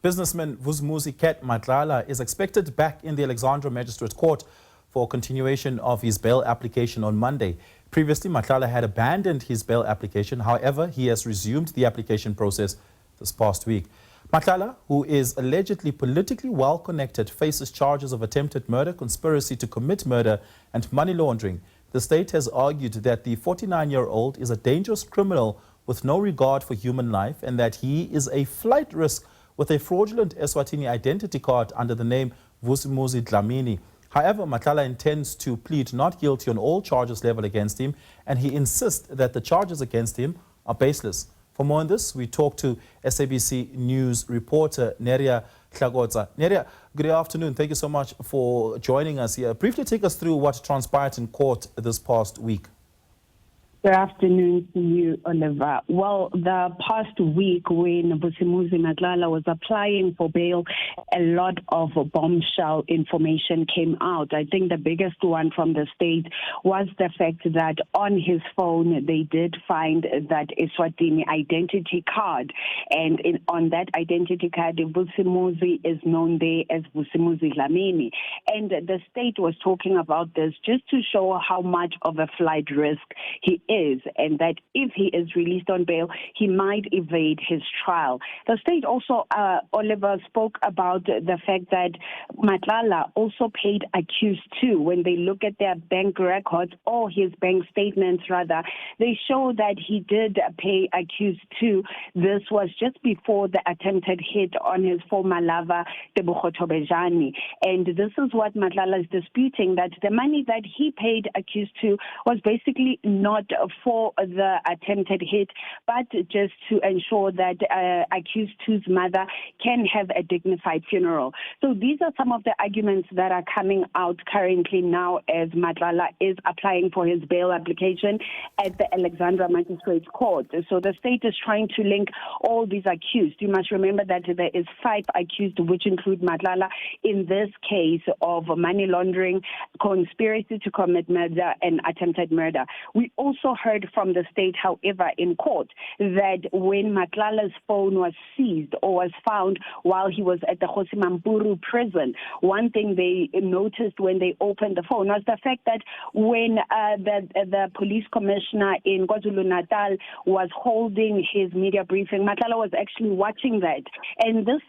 Businessman Vusimuzi Cat Matlala is expected back in the Alexandra Magistrate Court for continuation of his bail application on Monday. Previously, Matlala had abandoned his bail application. However, he has resumed the application process this past week. Matlala, who is allegedly politically well-connected, faces charges of attempted murder, conspiracy to commit murder, and money laundering. The state has argued that the 49-year-old is a dangerous criminal with no regard for human life and that he is a flight risk with a fraudulent Eswatini identity card under the name Vusimuzi Dlamini. However, Matlala intends to plead not guilty on all charges leveled against him, and he insists that the charges against him are baseless. For more on this, we talk to SABC News reporter Neria Hlakotsa. Neria, good afternoon. Thank you so much for joining us here. Briefly take us through what transpired in court this past week. Good afternoon to you, Oliver. Well, the past week when Vusimuzi Matlala was applying for bail, a lot of bombshell information came out. I think the biggest one from the state was the fact that on his phone they did find that Eswatini identity card. And on that identity card, Vusimuzi is known there as Vusimuzi Dlamini. And the state was talking about this just to show how much of a flight risk he is, and that if he is released on bail, he might evade his trial. The state also, Oliver, spoke about the fact that Matlala also paid accused too. When they look at their bank records, or his bank statements rather, they show that he did pay accused too. This was just before the attempted hit on his former lover, Hlakotsa. And this is what Matlala is disputing, that the money that he paid accused to was basically not for the attempted hit, but just to ensure that accused two's mother can have a dignified funeral. So these are some of the arguments that are coming out currently now as Matlala is applying for his bail application at the Alexandra Magistrate Court. So the state is trying to link all these accused. You must remember that there is 5 accused, which include Matlala in this case of money laundering, conspiracy to commit murder, and attempted murder. We also heard from the state, however, in court that when Matlala's phone was seized or was found while he was at the Vusimuzi prison, one thing they noticed when they opened the phone was the fact that when the police commissioner in KwaZulu-Natal was holding his media briefing, Matlala was actually watching that. And this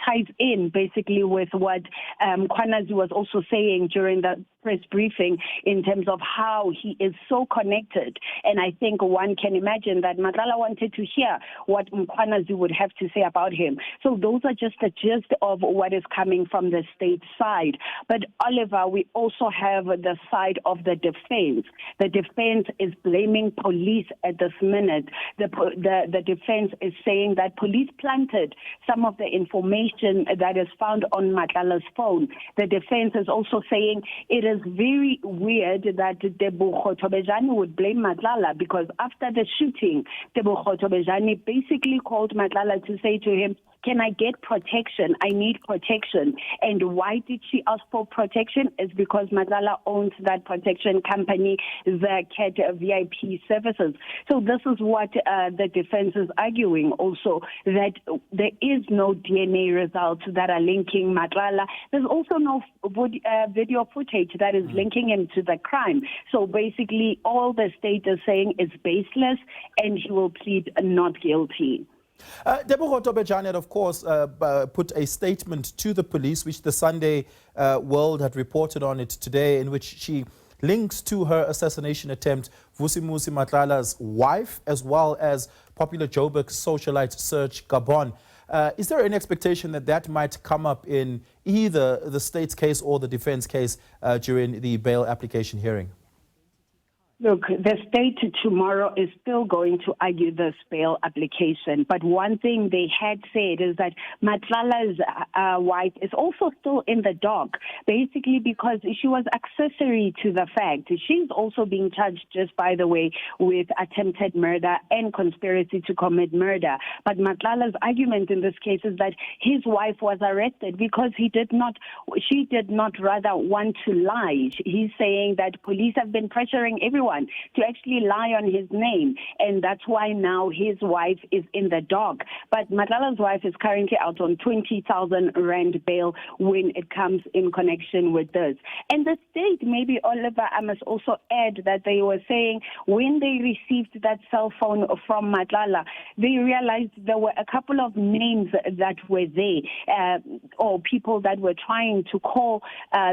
ties in basically with what Khwanazi was also saying during the press briefing in terms of how he is so connected. And I think one can imagine that Matlala wanted to hear what Khwanazi would have to say about him. So those are just the gist of what is coming from the state side. But Oliver, we also have the side of the defense. The defense is blaming police at this minute. The defense is saying that police planted some of the information that is found on Matlala's phone. The defense is also saying it is very weird that Hlakotsa would blame Matlala, because after the shooting, Hlakotsa basically called Matlala to say to him, "Can I get protection? I need protection." And why did she ask for protection? It's because Matlala owns that protection company, the Cat VIP services. So this is what the defense is arguing also, that there is no DNA results that are linking Matlala. There's also no video footage that is linking him to the crime. So basically all the state is saying is baseless, and he will plead not guilty. Hlakotsa had, of course, put a statement to the police, which the Sunday World had reported on it today, in which she links to her assassination attempt Vusimuzi Matlala's wife, as well as popular Joburg socialite Serge Gabon. Is there an expectation that that might come up in either the state's case or the defense case during the bail application hearing? Look, the state tomorrow is still going to argue this bail application. But one thing they had said is that Matlala's wife is also still in the dock, basically because she was accessory to the fact. She's also being charged, just by the way, with attempted murder and conspiracy to commit murder. But Matlala's argument in this case is that his wife was arrested because she did not rather want to lie. He's saying that police have been pressuring everyone someone to actually lie on his name, and that's why now his wife is in the dock. But Matlala's wife is currently out on 20,000 rand bail when it comes in connection with this. And the state, maybe Oliver, I must also add that they were saying when they received that cell phone from Matlala, they realized there were a couple of names that were there, or people that were trying to call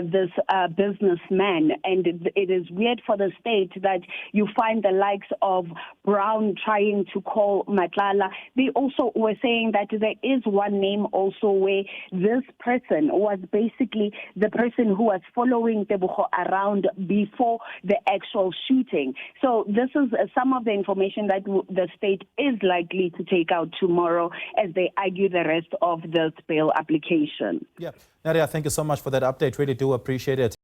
this businessman. And it is weird for the state that you find the likes of Brown trying to call Matlala. They also were saying that there is one name also where this person was basically the person who was following Tebogo around before the actual shooting. So this is some of the information that the state is likely to take out tomorrow as they argue the rest of this bail application. Yeah, Neria, thank you so much for that update. Really do appreciate it.